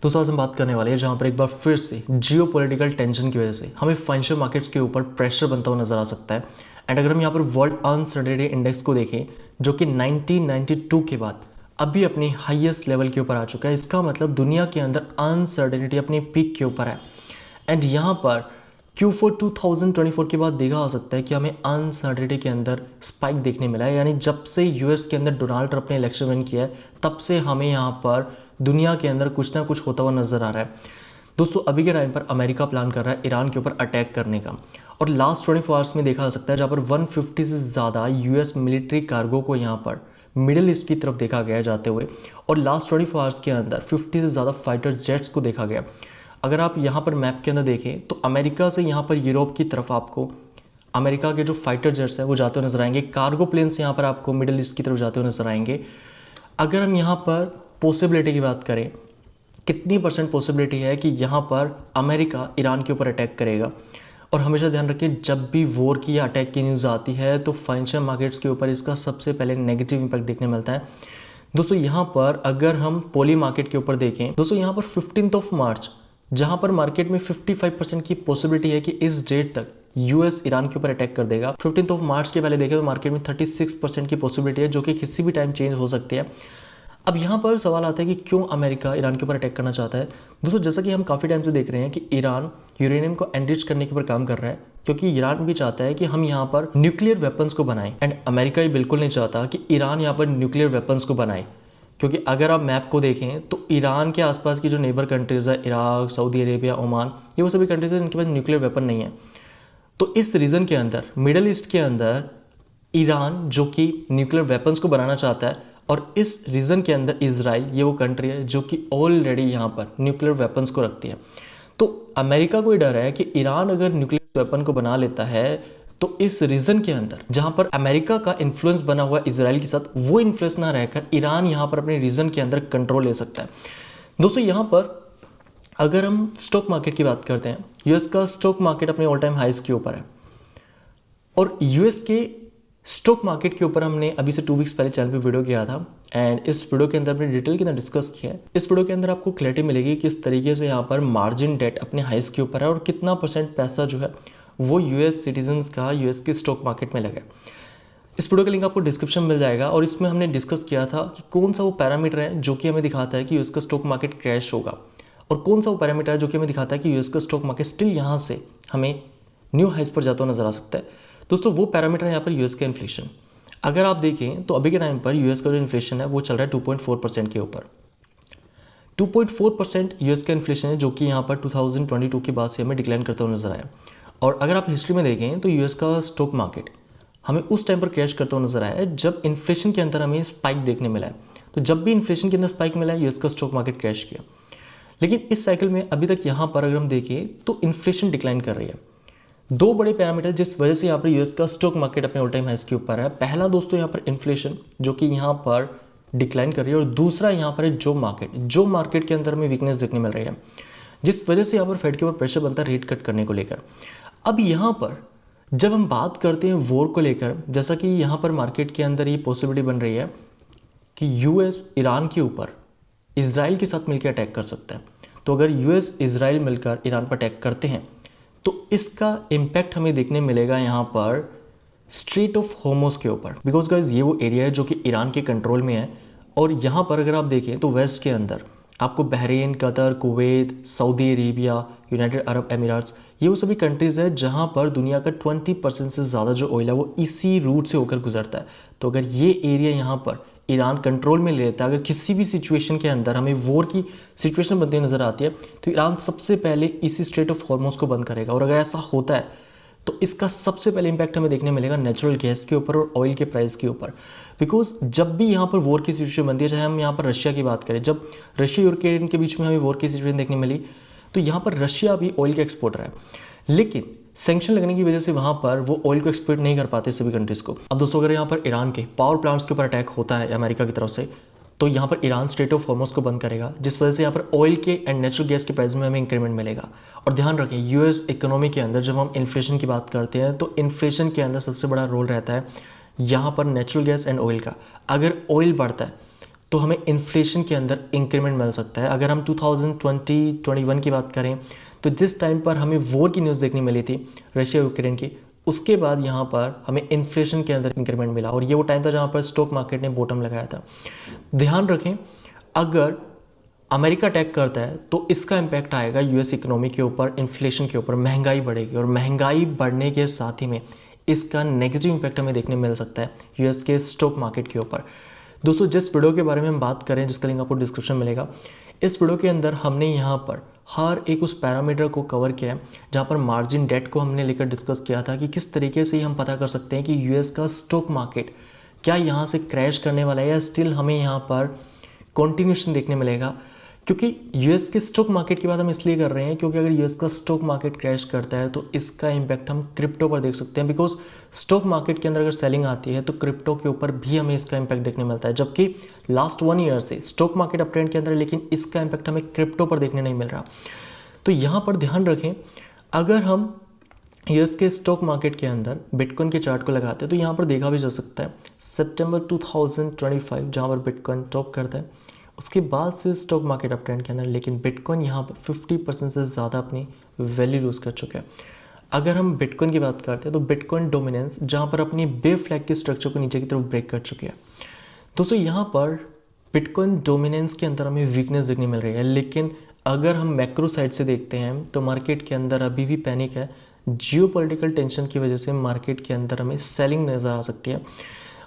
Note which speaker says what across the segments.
Speaker 1: दोस्तों आज हम बात करने वाले हैं जहां पर एक बार फिर से जियोपॉलिटिकल टेंशन की वजह से हमें फाइनेंशियल मार्केट्स के ऊपर प्रेशर बनता हुआ नजर आ सकता है। एंड अगर हम यहाँ पर वर्ल्ड अनसर्टेनिटी इंडेक्स को देखें जो कि 1992 के बाद अभी अपनी हाईएस्ट लेवल के ऊपर आ चुका है, इसका मतलब दुनिया के अंदर अनसर्टेनिटी अपने पीक के ऊपर है। एंड यहाँ पर Q4 2024 के बाद देखा जा सकता है कि हमें अनसर्टेनिटी के अंदर स्पाइक देखने मिला है। यानी जब से यूएस के अंदर डोनाल्ड ट्रंप ने इलेक्शन विन किया है तब से हमें यहाँ पर दुनिया के अंदर कुछ ना कुछ होता हुआ नजर आ रहा है। दोस्तों अभी के टाइम पर अमेरिका प्लान कर रहा है ईरान के ऊपर अटैक करने का, और लास्ट 24 आवर्स में देखा जा सकता है जहाँ पर 150 से ज़्यादा यूएस मिलिट्री कार्गो को यहाँ पर मिडिल ईस्ट की तरफ देखा गया जाते हुए, और लास्ट 24 आवर्स के अंदर 50 से ज़्यादा फाइटर जेट्स को देखा गया। अगर आप यहाँ पर मैप के अंदर देखें तो अमेरिका से यहाँ पर यूरोप की तरफ आपको अमेरिका के जो फाइटर जेट्स हैं वो जाते हुए नजर आएंगे। कार्गो प्लेन्स यहाँ पर आपको मिडिल ईस्ट की तरफ जाते हुए नजर आएंगे। अगर हम यहाँ पर पॉसिबिलिटी की बात करें, कितनी % पॉसिबिलिटी है कि यहाँ पर अमेरिका ईरान के ऊपर अटैक करेगा। और हमेशा ध्यान रखें जब भी वॉर की या अटैक की न्यूज़ आती है तो फाइनेंशियल मार्केट्स के ऊपर इसका सबसे पहले नेगेटिव इंपैक्ट देखने मिलता है। दोस्तों यहाँ पर अगर हम पॉली मार्केट के ऊपर देखें, दोस्तों यहाँ पर 15 मार्च जहाँ पर मार्केट में 55% की पॉसिबिलिटी है कि इस डेट तक यूएस ईरान के ऊपर अटैक कर देगा। 15 मार्च के पहले देखें तो मार्केट में 36% की पॉसिबिलिटी है जो कि किसी भी टाइम चेंज हो सकती है। अब यहाँ पर सवाल आता है कि क्यों अमेरिका ईरान के ऊपर अटैक करना चाहता है। दोस्तों जैसा कि हम काफ़ी टाइम से देख रहे हैं कि ईरान यूरेनियम को एनरिच करने के ऊपर काम कर रहा है, क्योंकि ईरान भी चाहता है कि हम यहाँ पर न्यूक्लियर वेपन्स को बनाएं। एंड अमेरिका ही बिल्कुल नहीं चाहता कि ईरान यहाँ पर न्यूक्लियर वेपन्स को बनाए, क्योंकि अगर आप मैप को देखें तो ईरान के आसपास की जो नेबर कंट्रीज़ है, इराक, सऊदी अरेबिया, ओमान, ये वो सभी कंट्रीज़ हैं जिनके पास न्यूक्लियर वेपन नहीं है। तो इस रीजन के अंदर मिडल ईस्ट के अंदर ईरान जो कि न्यूक्लियर वेपन्स को बनाना चाहता है, और इस रीजन के अंदर इजराइल ये वो कंट्री है जो कि ऑलरेडी यहाँ पर न्यूक्लियर वेपन्स को रखती है। तो अमेरिका को ये डर है कि ईरान अगर न्यूक्लियर वेपन को बना लेता है तो इस रीजन के अंदर जहां पर अमेरिका का इन्फ्लुएंस बना हुआ इजराइल के साथ, वो इन्फ्लुएंस ना रहकर ईरान यहां पर अपने रीजन के अंदर कंट्रोल ले सकता है। दोस्तों यहां पर अगर हम स्टॉक मार्केट की बात करते हैं, यूएस का स्टॉक मार्केट अपने ऑल टाइम हाइस के ऊपर है, और यूएस के स्टॉक मार्केट के ऊपर हमने अभी से 2 वीक्स पहले चैनल पे वीडियो किया था। एंड इस वीडियो के अंदर हमने डिटेल के अंदर डिस्कस किया है। इस वीडियो के अंदर आपको क्लैरिटी मिलेगी कि किस तरीके से यहाँ पर मार्जिन डेट अपने हाइस के ऊपर है और कितना % पैसा जो है वो यूएस सिटीजन्स का यूएस के स्टॉक मार्केट में लगा। इस वीडियो का लिंक आपको डिस्क्रिप्शन में मिल जाएगा, और इसमें हमने डिस्कस किया था कि कौन सा वो पैरामीटर है जो कि हमें दिखाता है कि यूएस का स्टॉक मार्केट क्रैश होगा, और कौन सा वो पैरामीटर है जो कि हमें दिखाता है कि यूएस का स्टॉक मार्केट स्टिल यहाँ से हमें न्यू हाइस पर जाता हुआ नजर आ सकता है। दोस्तों वो पैरामीटर है यहाँ पर यूएस का इन्फ्लेशन। अगर आप देखें तो अभी के टाइम पर यूएस का जो इन्फ्लेशन है वो चल रहा है 2.4% के ऊपर। 2.4% यूएस का इन्फ्लेशन है जो कि यहाँ पर 2022 के बाद से हमें डिक्लाइन करता हुआ नजर आया। और अगर आप हिस्ट्री में देखें तो यूएस का स्टॉक मार्केट हमें उस टाइम पर क्रैश करता हुआ नजर आया है जब इन्फ्लेशन के अंदर हमें स्पाइक देखने मिला है। तो जब भी इन्फ्लेशन के अंदर स्पाइक मिला है यूएस का स्टॉक मार्केट क्रैश किया। लेकिन इस साइकिल में अभी तक यहाँ पर अगर हम देखें तो इन्फ्लेशन डिक्लाइन कर रही है। 2 बड़े पैरामीटर जिस वजह से यहाँ पर यूएस का स्टॉक मार्केट अपने ऑल टाइम हाइस के ऊपर है। पहला दोस्तों यहाँ पर इन्फ्लेशन जो कि यहाँ पर डिक्लाइन कर रही है, और दूसरा यहाँ पर है जो मार्केट के अंदर हमें वीकनेस देखने मिल रही है, जिस वजह से यहाँ पर फेड के ऊपर प्रेशर बनता है रेट कट करने को लेकर। अब यहाँ पर जब हम बात करते हैं वॉर को लेकर, जैसा कि यहाँ पर मार्केट के अंदर ये पॉसिबिलिटी बन रही है कि यूएस ईरान के ऊपर इजराइल के साथ मिलकर अटैक कर सकता है। तो अगर यूएस इजराइल मिलकर ईरान पर अटैक करते हैं तो इसका इम्पैक्ट हमें देखने मिलेगा यहाँ पर स्ट्रेट ऑफ होर्मुज के ऊपर, बिकॉज गाइज ये वो एरिया है जो कि ईरान के कंट्रोल में है। और यहाँ पर अगर आप देखें तो वेस्ट के अंदर आपको Bahrain, Qatar, Kuwait, Saudi Arabia, United Arab Emirates, ये वो सभी कंट्रीज़ है जहाँ पर दुनिया का 20% से ज़्यादा जो ऑयल है वो इसी रूट से होकर गुजरता है। तो अगर ये एरिया यहाँ पर ईरान कंट्रोल में ले लेता है, अगर किसी भी सिचुएशन के अंदर हमें वॉर की सिचुएशन बनती नज़र आती है तो ईरान सबसे पहले इसी स्ट्रेट ऑफ हॉर्मुज को बंद करेगा। और अगर ऐसा होता है तो इसका सबसे पहले इंपैक्ट हमें देखने मिलेगा नेचुरल गैस के ऊपर और ऑयल के प्राइस के ऊपर। बिकॉज जब भी यहाँ पर वॉर की सिचुएशन बनती है, चाहे हम यहाँ पर रशिया की बात करें, जब रशिया यूक्रेन के बीच में हमें वॉर की सिचुएशन देखने मिली तो यहाँ पर रशिया भी ऑयल का एक्सपोर्टर है, लेकिन सैंक्शन लगने की वजह से वहाँ पर वो ऑयल को एक्सपोर्ट नहीं कर पाते सभी कंट्रीज़ को। अब दोस्तों अगर यहाँ पर ईरान के पावर प्लांट्स के ऊपर अटैक होता है अमेरिका की तरफ से, तो यहाँ पर ईरान स्ट्रेट ऑफ हॉर्मुज को बंद करेगा, जिस वजह से यहाँ पर ऑयल के एंड नेचुरल गैस के प्राइस में हमें इंक्रीमेंट मिलेगा। और ध्यान रखें यूएस इकोनॉमी के अंदर जब हम इन्फ्लेशन की बात करते हैं तो इन्फ्लेशन के अंदर सबसे बड़ा रोल रहता है यहाँ पर नेचुरल गैस एंड ऑयल का। अगर ऑयल बढ़ता है तो हमें इन्फ्लेशन के अंदर इंक्रीमेंट मिल सकता है। अगर हम 2020-21 की बात करें तो जिस टाइम पर हमें वॉर की न्यूज़ देखने मिली थी रशिया यूक्रेन की, उसके बाद यहाँ पर हमें इन्फ्लेशन के अंदर इंक्रीमेंट मिला और ये वो टाइम था जहाँ पर स्टॉक मार्केट ने बॉटम लगाया था। ध्यान रखें, अगर अमेरिका अटैक करता है तो इसका इम्पैक्ट आएगा यूएस इकोनॉमी के ऊपर, इन्फ्लेशन के ऊपर, महंगाई बढ़ेगी और महंगाई बढ़ने के साथ ही में इसका नेगेटिव इम्पैक्ट हमें देखने मिल सकता है यूएस के स्टॉक मार्केट के ऊपर। दोस्तों, जिस वीडियो के बारे में हम बात करें, जिसका लिंक आपको डिस्क्रिप्शन मिलेगा, इस वीडियो के अंदर हमने यहाँ पर हर एक उस पैरामीटर को कवर किया है जहाँ पर मार्जिन डेट को हमने लेकर डिस्कस किया था कि किस तरीके से हम पता कर सकते हैं कि यूएस का स्टॉक मार्केट क्या यहाँ से क्रैश करने वाला है या स्टिल हमें यहाँ पर कॉन्टिन्यूशन देखने मिलेगा। क्योंकि यूएस के स्टॉक मार्केट की बात हम इसलिए कर रहे हैं क्योंकि अगर यूएस का स्टॉक मार्केट क्रैश करता है तो इसका इम्पैक्ट हम क्रिप्टो पर देख सकते हैं, बिकॉज स्टॉक मार्केट के अंदर अगर सेलिंग आती है तो क्रिप्टो के ऊपर भी हमें इसका इम्पैक्ट देखने मिलता है। जबकि लास्ट 1 ईयर से स्टॉक मार्केट अप ट्रेंड के अंदर है, लेकिन इसका इम्पैक्ट हमें क्रिप्टो पर देखने नहीं मिल रहा। तो यहाँ पर ध्यान रखें, अगर हम यूएस के स्टॉक मार्केट के अंदर बिटकॉइन के चार्ट को लगाते हैं तो यहाँ पर देखा भी जा सकता है सितंबर 2025 जहाँ पर बिटकॉइन टॉप करता है, उसके बाद से स्टॉक मार्केट अप ट्रेंड के अंदर, लेकिन बिटकॉइन यहाँ पर 50% से ज़्यादा अपनी वैल्यू लूज़ कर चुका है। अगर हम बिटकॉइन की बात करते हैं तो बिटकॉइन डोमिनेंस जहाँ पर अपनी बेयर फ्लैग के स्ट्रक्चर को नीचे की तरफ ब्रेक कर चुके हैं। दोस्तों, यहाँ पर बिटकॉइन डोमिनेंस के अंदर हमें वीकनेस देखने मिल रही है, लेकिन अगर हम मैक्रो साइड से देखते हैं तो मार्केट के अंदर अभी भी पैनिक है। जियोपॉलिटिकल टेंशन की वजह से मार्केट के अंदर हमें सेलिंग नज़र आ सकती है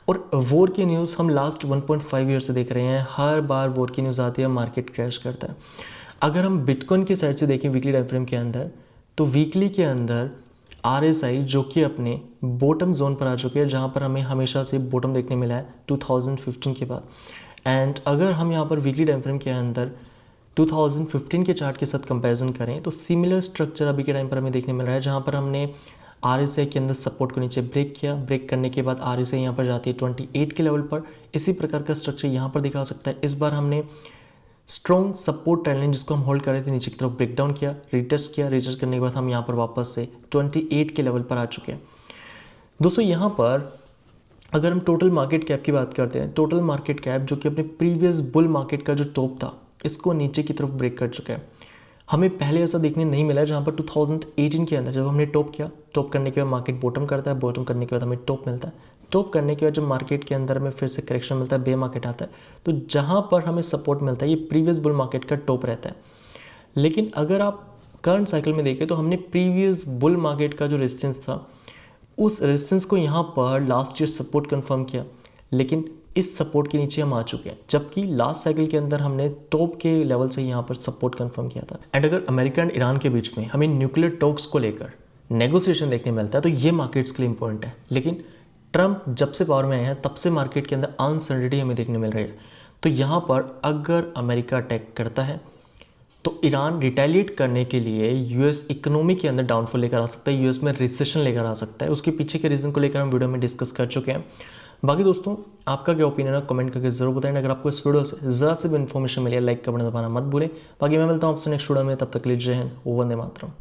Speaker 1: और वॉर की न्यूज़ हम लास्ट 1.5 ईयर से देख रहे हैं। हर बार वॉर की न्यूज़ आती है, मार्केट क्रैश करता है। अगर हम बिटकॉइन की साइड से देखें वीकली टाइम फ्रेम के अंदर, तो वीकली के अंदर RSI जो कि अपने बॉटम जोन पर आ चुके हैं, जहाँ पर हमें हमेशा से बॉटम देखने मिला है 2015 के बाद। एंड अगर हम यहाँ पर वीकली टाइम फ्रेम के अंदर 2015 के चार्ट के साथ कंपैरिजन करें तो सिमिलर स्ट्रक्चर अभी के टाइम पर हमें देखने मिल रहा है, जहाँ पर हमने RSI के अंदर सपोर्ट को नीचे ब्रेक किया, ब्रेक करने के बाद RSI यहाँ पर जाती है 28 के लेवल पर। इसी प्रकार का स्ट्रक्चर यहाँ पर दिखा सकता है। इस बार हमने स्ट्रॉन्ग सपोर्ट ट्रेंड लाइन जिसको हम होल्ड कर रहे थे नीचे की तरफ ब्रेक डाउन किया, रिटेस्ट किया, रिटेस्ट करने के बाद हम यहाँ पर वापस से 28 के लेवल पर आ चुके हैं। दोस्तों, यहाँ पर अगर हम टोटल मार्केट कैप की बात करते हैं, टोटल मार्केट कैप जो कि अपने प्रीवियस बुल मार्केट का जो टॉप था इसको नीचे की तरफ ब्रेक कर चुका है। हमें पहले ऐसा देखने नहीं मिला है, जहाँ पर 2018 के अंदर जब हमने टॉप किया, टॉप करने के बाद मार्केट बॉटम करता है, बॉटम करने के बाद हमें टॉप मिलता है, टॉप करने के बाद जब मार्केट के अंदर हमें फिर से करेक्शन मिलता है, बे मार्केट आता है, तो जहाँ पर हमें सपोर्ट मिलता है ये प्रीवियस बुल मार्केट का टॉप रहता है। लेकिन अगर आप करंट साइकिल में देखें तो हमने प्रीवियस बुल मार्केट का जो रेजिस्टेंस था उस रेजिस्टेंस को यहाँ पर लास्ट ईयर सपोर्ट कंफर्म किया, लेकिन इस सपोर्ट के नीचे हम आ चुके हैं, जबकि लास्ट साइकिल के अंदर हमने टॉप के लेवल से यहाँ पर सपोर्ट कंफर्म किया था। एंड अगर अमेरिका एंड ईरान के बीच में हमें न्यूक्लियर टॉक्स को लेकर नेगोशिएशन देखने मिलता है तो ये मार्केट्स के लिए इंपॉर्टेंट है। लेकिन ट्रंप जब से पावर में आए हैं तब से मार्केट के अंदर अनसर्टेनिटी हमें देखने मिल रही है। तो यहाँ पर अगर अमेरिका अटैक करता है तो ईरान रिटेलिएट करने के लिए यूएस इकोनॉमी के अंदर डाउनफॉल लेकर आ सकता है, यूएस में रिसेशन लेकर आ सकता है। उसके पीछे के रीज़न को लेकर हम वीडियो में डिस्कस कर चुके हैं। बाकी दोस्तों, आपका क्या ओपिनियन है कमेंट करके जरूर बताएं। अगर आपको इस वीडियो से ज़रा से भी इन्फॉर्मेशन मिली है लाइक का बटन दबाना मत भूलें। बाकी मैं मिलता हूँ आपसे नेक्स्ट वीडियो में, तब तक के लिए जय हिंद, वंदे मातरम।